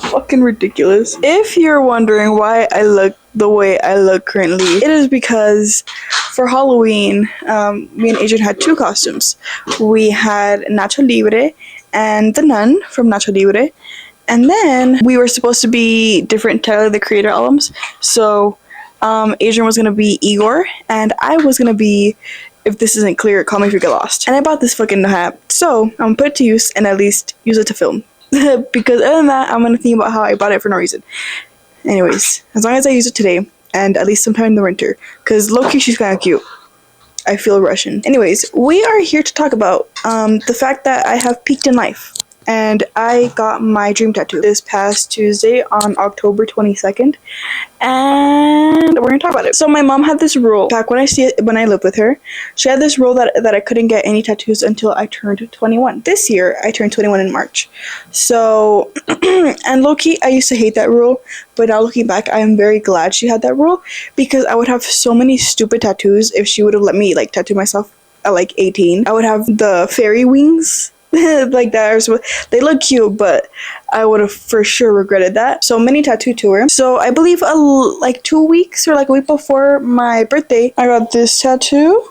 fucking ridiculous. If you're wondering why I look the way I look currently, it is because for Halloween, me and Adrian had two costumes. We had Nacho Libre and the nun from Nacho Libre, and then we were supposed to be different Tyler the Creator albums. So Adrian was gonna be Igor, and I was gonna be, if this isn't clear, Call Me If You Get Lost. And I bought this fucking hat, so I'm gonna put it to use and at least use it to film. Because other than that, I'm gonna think about how I bought it for no reason. Anyways, as long as I use it today, and at least sometime in the winter, because low-key she's kind of cute. I feel Russian. Anyways, we are here to talk about the fact that I have peaked in life. And I got my dream tattoo this past Tuesday on October 22nd. And we're going to talk about it. So my mom had this rule back when I lived with her. She had this rule that I couldn't get any tattoos until I turned 21. This year, I turned 21 in March. So, and low-key, I used to hate that rule. But now looking back, I am very glad she had that rule. Because I would have so many stupid tattoos if she would have let me like tattoo myself at like 18. I would have the fairy wings. Like that, they look cute, but I would have for sure regretted that. So mini tattoo tour. So I believe like 2 weeks or like a week before my birthday, I got this tattoo.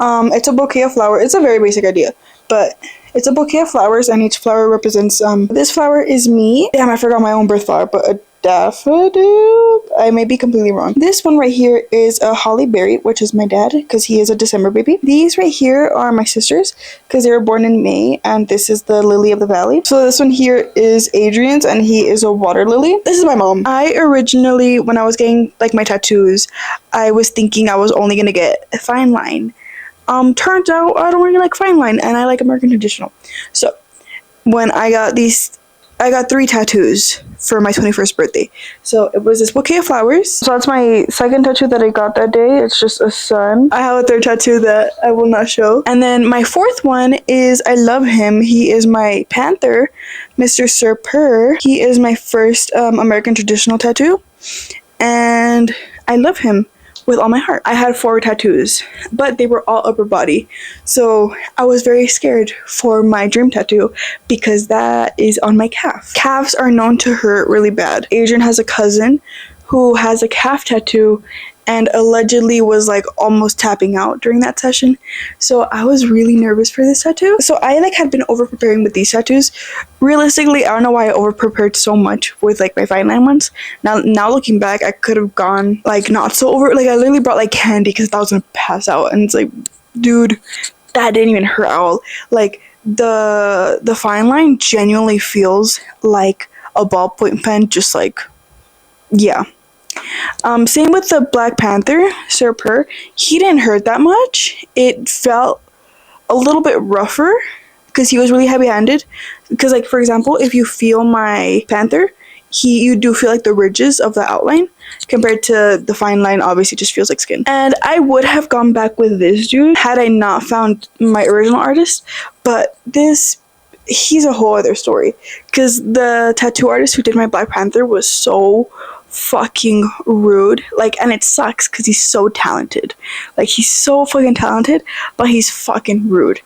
It's a bouquet of flowers. It's a very basic idea, but it's a bouquet of flowers, and each flower represents this flower is me. Damn, I forgot my own birth flower, but a daffodil. I may be completely wrong. This one right here is a holly berry, which is my dad because he is a December baby. These right here are my sisters because they were born in May, and this is the lily of the valley. So this one here is Adrian's, and he is a water lily. This is my mom. I originally, when I was getting like my tattoos, I was thinking I was only gonna get a fine line. Turns out I don't really like fine line, and I like American traditional. So when I got 3 tattoos for my 21st birthday. So it was this bouquet of flowers. So that's my second tattoo that I got that day. It's just a sun. I have a third tattoo that I will not show. And then my fourth one is, I love him. He is my panther, Mr. Sir Purr. He is my first American traditional tattoo. And I love him with all my heart. I had 4 tattoos, but they were all upper body. So I was very scared for my dream tattoo because that is on my calf. Calves are known to hurt really bad. Adrian has a cousin who has a calf tattoo and allegedly was like almost tapping out during that session. So I was really nervous for this tattoo. So I like had been over preparing with these tattoos. Realistically, I don't know why I over prepared so much with like my fine line ones. Now looking back, I could have gone like not so over. Like I literally brought like candy because I was gonna pass out, and it's like, dude, that didn't even hurt at all. Like the fine line genuinely feels like a ballpoint pen, just like, yeah. Same with the Black Panther, Sir Purr. He didn't hurt that much. It felt a little bit rougher because he was really heavy-handed. Because, like, for example, if you feel my panther, you do feel like the ridges of the outline compared to the fine line. Obviously just feels like skin. And I would have gone back with this dude had I not found my original artist, but he's a whole other story because the tattoo artist who did my Black Panther was so fucking rude. Like, and it sucks because he's so talented. Like, he's so fucking talented, but he's fucking rude.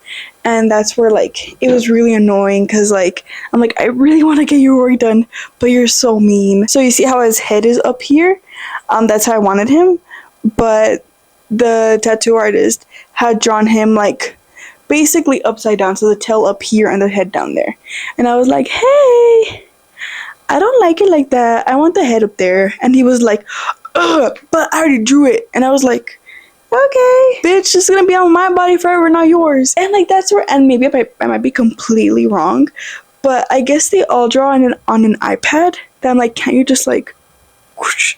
And that's where, like, it was really annoying because, like, I'm like, I really want to get your work done, but you're so mean. So you see how his head is up here? That's how I wanted him. But the tattoo artist had drawn him, like, basically upside down. So the tail up here and the head down there. And I was like, hey, I don't like it like that. I want the head up there. And he was like, ugh, but I already drew it. And I was like, okay, bitch, it's gonna be on my body forever, not yours. And like that's where, and maybe I might be completely wrong, but I guess they all draw on an iPad. That I'm like, can't you just like, whoosh?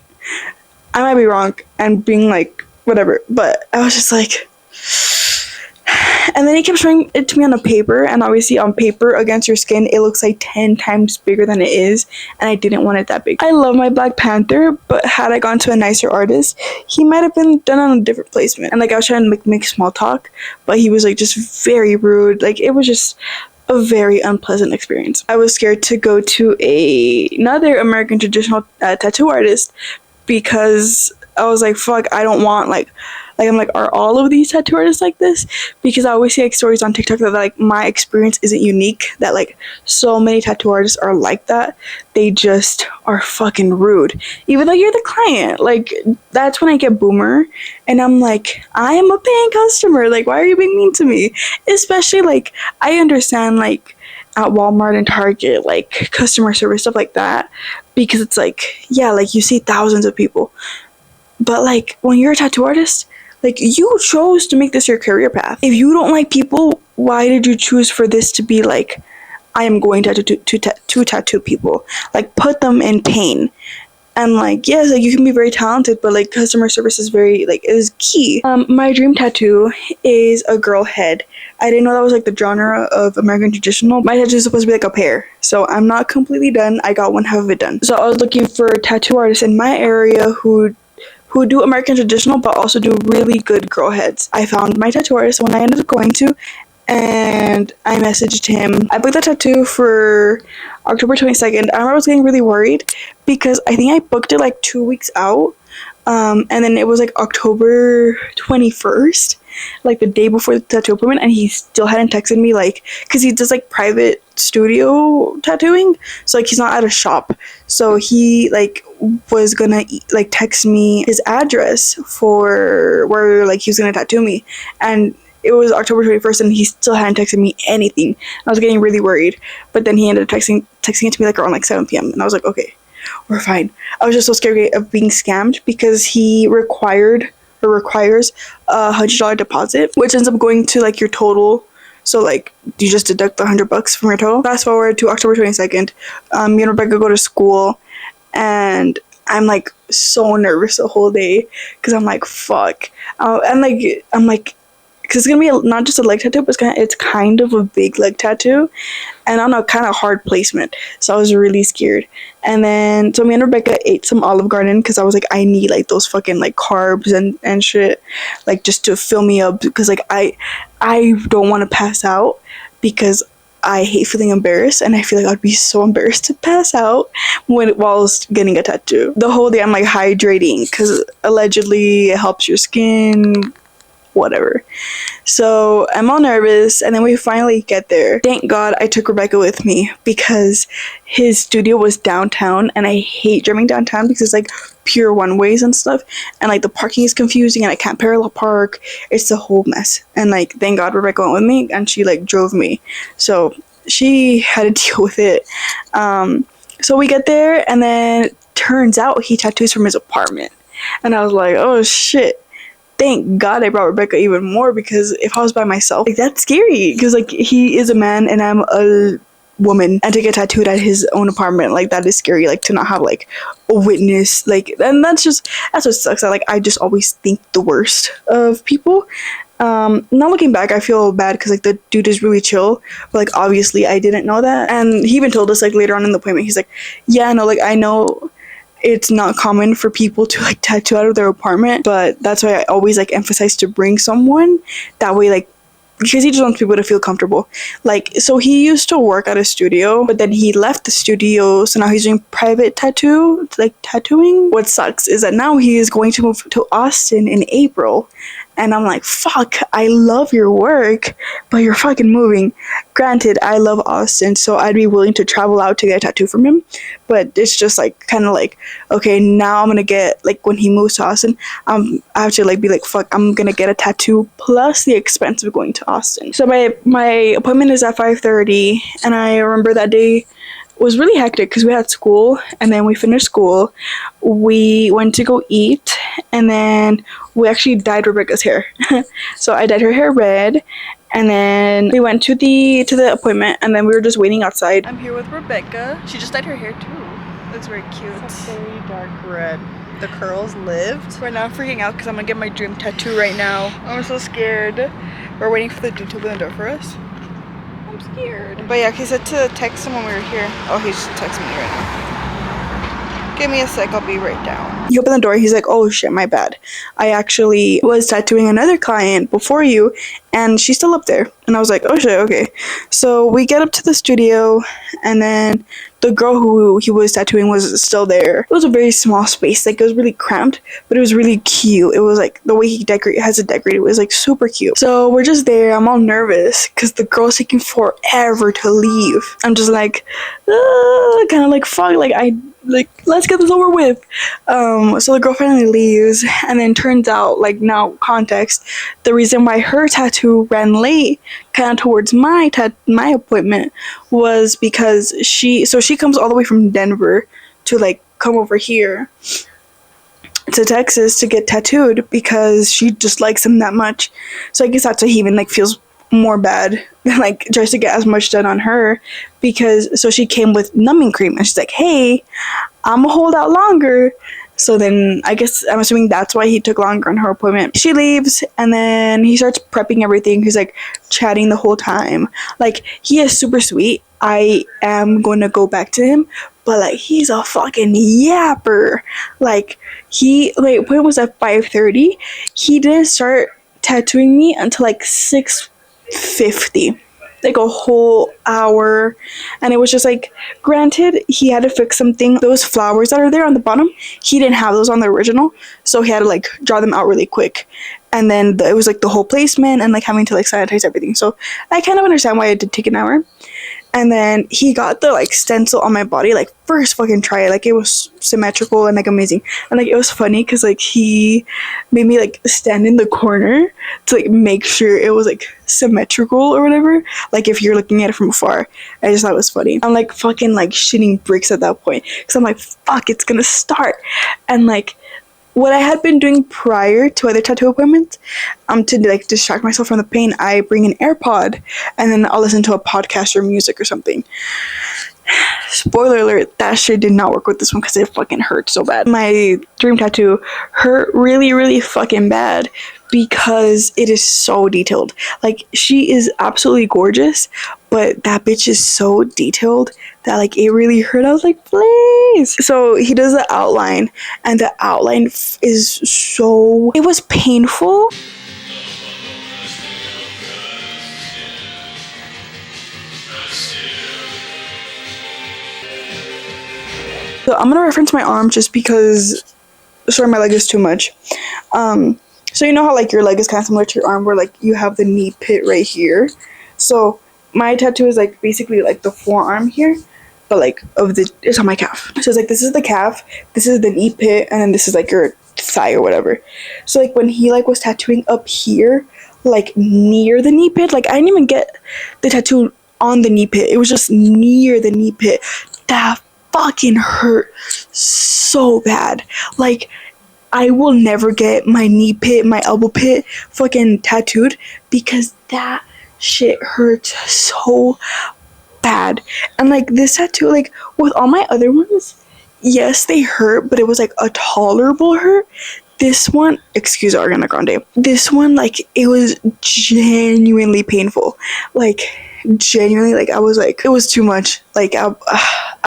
I might be wrong and being like whatever, but I was just like. And then he kept showing it to me on a paper, and obviously on paper against your skin it looks like 10 times bigger than it is, and I didn't want it that big. I love my Black Panther, but had I gone to a nicer artist, he might have been done on a different placement. And like I was trying to make small talk, but he was like just very rude. Like it was just a very unpleasant experience. I was scared to go to another American traditional tattoo artist because I was like, fuck, I don't want like Like, I'm like, are all of these tattoo artists like this? Because I always see like stories on TikTok that like my experience isn't unique, that like so many tattoo artists are like that. They just are fucking rude, even though you're the client. Like, that's when I get boomer, and I'm like, I am a paying customer, like, why are you being mean to me? Especially like, I understand like at Walmart and Target, like customer service stuff like that, because it's like, yeah, like you see thousands of people, but like when you're a tattoo artist, like you chose to make this your career path. If you don't like people, why did you choose for this to be like, I am going to tattoo people, like put them in pain? And like, yes, like you can be very talented, but like customer service is very like is key. My dream tattoo is a girl head. I didn't know that was like the genre of American traditional. My tattoo is supposed to be like a pear, so I'm not completely done. I got one half of it done. So I was looking for tattoo artists in my area who do American traditional but also do really good girl heads. I found my tattoo artist when I ended up going to, and I messaged him. I booked the tattoo for October 22nd. I remember I was getting really worried because I think I booked it like 2 weeks out. And then it was like October 21st, like the day before the tattoo appointment, and he still hadn't texted me, like, because he does like private studio tattooing, so like he's not at a shop. So he like was gonna like text me his address for where like he was gonna tattoo me, and it was October 21st and he still hadn't texted me anything. I was getting really worried, but then he ended up texting it to me like around like 7 p.m. and I was like, okay, we're fine. I was just so scared of being scammed because he requires $100 deposit, which ends up going to like your total. So like you just deduct the $100 from your total. Fast forward to October 22nd, me and Rebecca go to school, and I'm like so nervous the whole day because I'm like, fuck. I'm like, because it's gonna be not just a leg tattoo, but it's kind of a big leg tattoo, and on a kind of hard placement. So I was really scared. And then so me and Rebecca ate some Olive Garden because I was like, I need like those fucking like carbs and shit, like just to fill me up, because like I don't want to pass out because I hate feeling embarrassed, and I feel like I'd be so embarrassed to pass out whilst getting a tattoo. The whole day I'm like hydrating because allegedly it helps your skin, whatever. So I'm all nervous, and then we finally get there. Thank God I took Rebecca with me because his studio was downtown, and I hate driving downtown because it's like pure one ways and stuff, and like the parking is confusing and I can't parallel park. It's a whole mess. And like thank God Rebecca went with me and she like drove me, so she had to deal with it. So we get there, and then turns out he tattoos from his apartment, and I was like, oh shit. Thank God I brought Rebecca even more, because if I was by myself, like that's scary, because like he is a man and I'm a woman, and to get tattooed at his own apartment, like that is scary, like to not have like a witness, like, and that's what sucks. I just always think the worst of people. Now looking back, I feel bad because like the dude is really chill, but like obviously I didn't know that, and he even told us like later on in the appointment, he's like, yeah, no, like I know it's not common for people to like tattoo out of their apartment, but that's why I always like emphasize to bring someone, that way, like, because he just wants people to feel comfortable. Like, so he used to work at a studio, but then he left the studio, so now he's doing private tattooing. What sucks is that now he is going to move to Austin in April, and I'm like, fuck, I love your work, but you're fucking moving. Granted, I love Austin, so I'd be willing to travel out to get a tattoo from him, but it's just like kind of like, okay, now I'm gonna get, like, when he moves to Austin, I have to like be like, fuck, I'm gonna get a tattoo plus the expense of going to Austin. So my appointment is at 5:30, and I remember that day was really hectic because we had school, and then we finished school, we went to go eat, and then we actually dyed Rebecca's hair. So I dyed her hair red, and then we went to the appointment, and then we were just waiting outside. I'm here with Rebecca. She just dyed her hair too. Looks very cute. It's a very dark red. The curls lived. Right now I'm freaking out because I'm gonna get my dream tattoo right now. I'm so scared. We're waiting for the dude to open the door for us. I'm scared. But yeah, he said to text him when we were here. Oh, he's texting me right now. Give me a sec, I'll be right down. He opened the door, he's like, oh shit, my bad. I actually was tattooing another client before you, and she's still up there. And I was like, oh shit, okay. So we get up to the studio, and then the girl who he was tattooing was still there. It was a very small space, like it was really cramped, but it was really cute. It was like the way he has it decorated was like super cute. So we're just there. I'm all nervous because the girl's taking forever to leave. I'm just like, kind of like fuck, like let's get this over with. So the girl finally leaves, and then turns out, like, now context, the reason why her tattoo ran late kind of towards my appointment was because she comes all the way from Denver to like come over here to Texas to get tattooed because she just likes him that much. So I guess that's why he even like feels more bad and like tries to get as much done on her, because so she came with numbing cream and she's like, hey, I'm gonna hold out longer. So then I guess I'm assuming that's why he took longer on her appointment. She leaves, and then he starts prepping everything. He's like chatting the whole time. Like, he is super sweet. I am going to go back to him, but like, he's a fucking yapper. Like, appointment was at 5:30. He didn't start tattooing me until like 6:50. Like a whole hour. And it was just like, granted, he had to fix something. Those flowers that are there on the bottom, he didn't have those on the original, so he had to like draw them out really quick. And then it was like the whole placement and like having to like sanitize everything. So I kind of understand why it did take an hour. And then he got the like stencil on my body, like first fucking try. Like, it was symmetrical and like amazing. And like, it was funny because like he made me like stand in the corner to like make sure it was like symmetrical or whatever. Like, if you're looking at it from afar. I just thought it was funny. I'm like fucking like shitting bricks at that point because I'm like, fuck, it's gonna start. And like, what I had been doing prior to other tattoo appointments, to like distract myself from the pain, I bring an AirPod and then I'll listen to a podcast or music or something. Spoiler alert, that shit did not work with this one because it fucking hurt so bad. My dream tattoo hurt really, really fucking bad because it is so detailed. Like, she is absolutely gorgeous, but that bitch is so detailed that like it really hurt. I was like, please. So he does the outline, and the outline is so, it was painful. So I'm gonna reference my arm just because, sorry, my leg is too much. So you know how like your leg is kind of similar to your arm, where like you have the knee pit right here. So my tattoo is like basically like the forearm here, but like it's on my calf. So it's like, this is the calf, this is the knee pit, and then this is like your thigh or whatever. So like when he like was tattooing up here, like near the knee pit, like I didn't even get the tattoo on the knee pit. It was just near the knee pit. That fucking hurt so bad. Like, I will never get my knee pit, my elbow pit fucking tattooed because that shit hurts so bad. And like, this tattoo, like with all my other ones, yes, they hurt, but it was like a tolerable hurt. This one, excuse Ariana Grande, this one, like, it was genuinely painful. Like, genuinely, like, I was like, it was too much. Like, I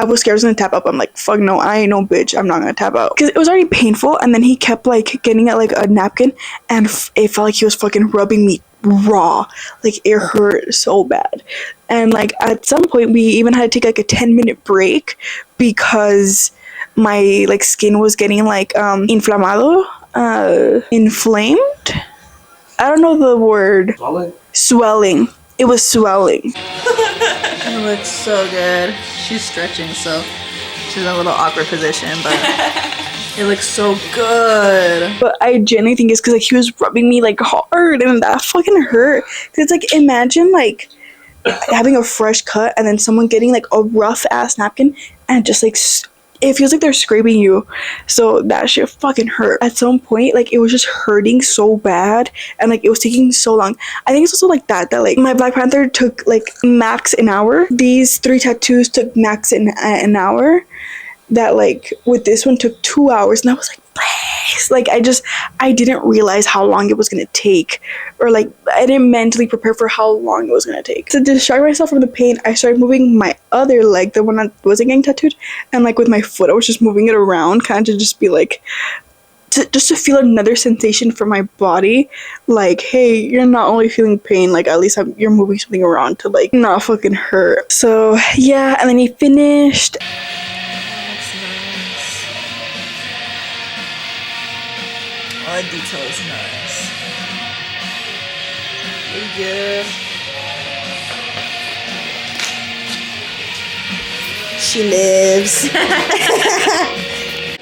was scared I was gonna tap out. I'm like, fuck no, I ain't no bitch, I'm not gonna tap out. Because it was already painful, and then he kept like getting at like a napkin, and it felt like he was fucking rubbing me raw. Like, it hurt so bad. And like, at some point, we even had to take like a 10-minute break because my like skin was getting like inflamado, inflamed. I don't know the word. Swelling. It was swelling. It looks so good. She's stretching, so she's in a little awkward position, but it looks so good. But I genuinely think it's because like he was rubbing me like hard, and that fucking hurt. Cause it's like, imagine like having a fresh cut and then someone getting like a rough ass napkin and just like it feels like they're scraping you. So that shit fucking hurt. At some point, like, it was just hurting so bad, and like it was taking so long. I think it's also like that like my Black Panther took like max an hour. These 3 tattoos took max an hour. That like with this one took 2 hours, and I was like, please. Like, I didn't realize how long it was gonna take, or like I didn't mentally prepare for how long it was gonna take. To distract myself from the pain, I started moving my other leg, the one that wasn't getting tattooed, and like with my foot I was just moving it around, kind of to just be like just to feel another sensation from my body, like, hey, you're not only feeling pain, like at least you're moving something around to like not fucking hurt. So yeah, and then he finished. That's nice. All the detail is nice. Yeah. She lives. It's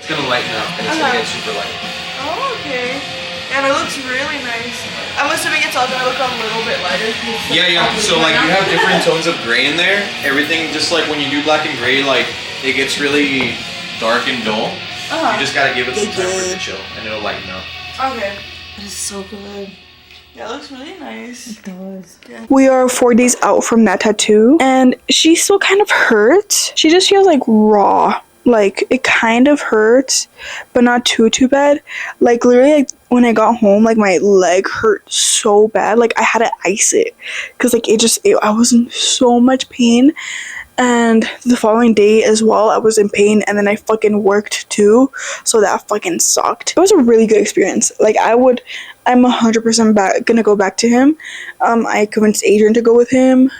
gonna lighten up and it's gonna get super light. Oh, okay. And it looks really nice. I'm assuming it's all gonna look a little bit lighter. Yeah. So like you have different tones of gray in there. Everything just like when you do black and gray, like it gets really dark and dull. You just gotta give it some time for it to chill and it'll lighten up. Okay. It is so good. Yeah, it looks really nice. It does. Yeah. We are 4 days out from that tattoo, and she still kind of hurts. She just feels like raw. Like, it kind of hurts, but not too bad. Like, literally, like, when I got home, like, my leg hurt so bad. Like, I had to ice it. Because, like, I was in so much pain. And the following day as well, I was in pain. And then I fucking worked, too. So that fucking sucked. It was a really good experience. Like, I'm 100% gonna go back to him. I convinced Adrian to go with him.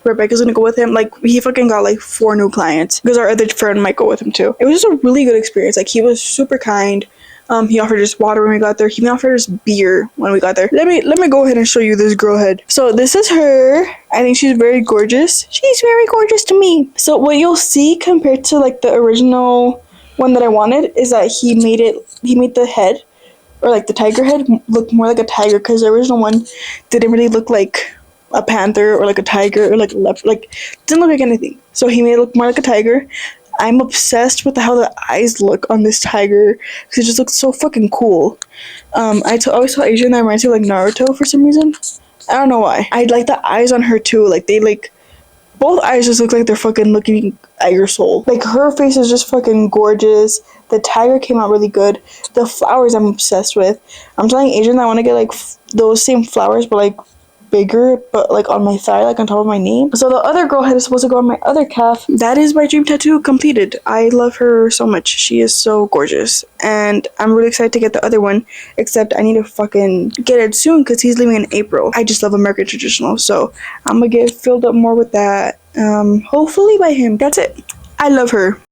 Rebecca's gonna go with him. Like, he fucking got like 4 new clients because our other friend might go with him too. It was just a really good experience. Like, he was super kind. He offered us water when we got there. He even offered us beer when we got there. Let me go ahead and show you this girl head. So this is her. I think she's very gorgeous. She's very gorgeous to me. So what you'll see compared to like the original one that I wanted is that he made the head, or like the tiger head, look more like a tiger, because the original one didn't really look like a panther or like a tiger or like a leopard. Like, didn't look like anything. So he made it look more like a tiger. I'm obsessed with how the eyes look on this tiger because it just looks so fucking cool. I always tell Adrian that reminds me of like Naruto for some reason. I don't know why. I like the eyes on her too. Like, they like, both eyes just look like they're fucking looking at your soul. Like, her face is just fucking gorgeous. The tiger came out really good. The flowers I'm obsessed with. I'm telling Adrian that I want to get like those same flowers, but like bigger, but like on my thigh, like on top of my name. So the other girl head is supposed to go on my other calf. That is my dream tattoo completed. I love her so much. She is so gorgeous, and I'm really excited to get the other one, except I need to fucking get it soon because he's leaving in April. I just love American traditional, so I'm gonna get filled up more with that, hopefully by him. That's it. I love her.